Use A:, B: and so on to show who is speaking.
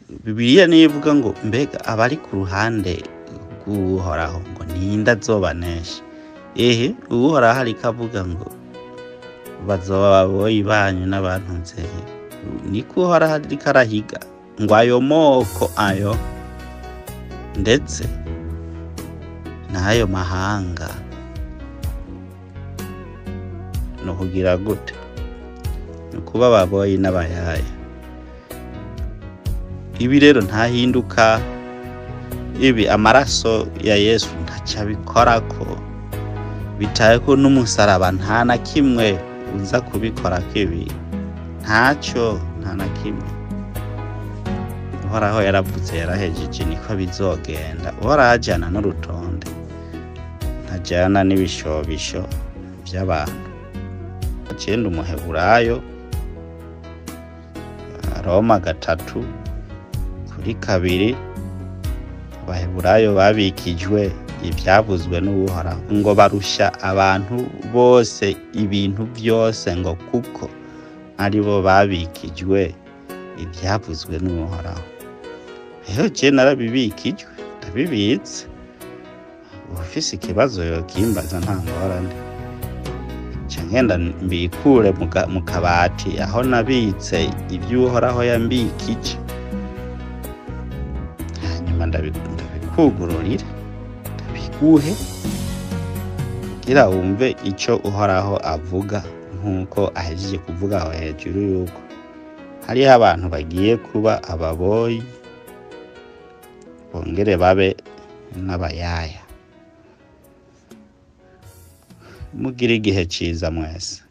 A: Bibiliya nivuga ngo mbega abari ku ruhande rw'Uhoraho ngo ninde azobanesha. Uhoraho ariko avuga ngo bazoba ababoyi banyu n'abantu nzeye, niko Uhoraho ariko arahiga ngo ayo moko ayo ndetse n'ayo mahanga no kugira gute, ni kuba ababoyi n'abayaya. Ibi rero ntahinduka, ibi amaraso ya Yesu ntaca bikorako, bitaye ko n'umusaraba nta na kimwe uza kubikora kibi, ntacyo, nta na kimwe. Uhoraho yaravuze yarahejeje, niko bizogenda. Uhoraho ajyana n'urutonde, ntajyana n'ibishobisho by'abantu. Agenda umuheburayo Roma 3:2, abaheburayo babikijwe ibyavuzwe n'Uhoraho ngo barusha abantu bose ibintu byose, ngo kuko ari bo babikijwe ibyavuzwe n'Uhoraho. Rero je narabibikijwe, ndabibitse. Ufise ikibazo yokimbaza nta ngorane, ngenda mbikure mu kabati aho nabitse iby'Uhoraho yambikije, hanyuma ndabikugururira, ndabiguhe kugira wumve icyo Uhoraho avuga, nk'uko ahejeje kuvuga aho hejuru yuko hariho abantu bagiye kuba ababoyi bongere babe n'abayaya. Mugire igihe cyiza mwese.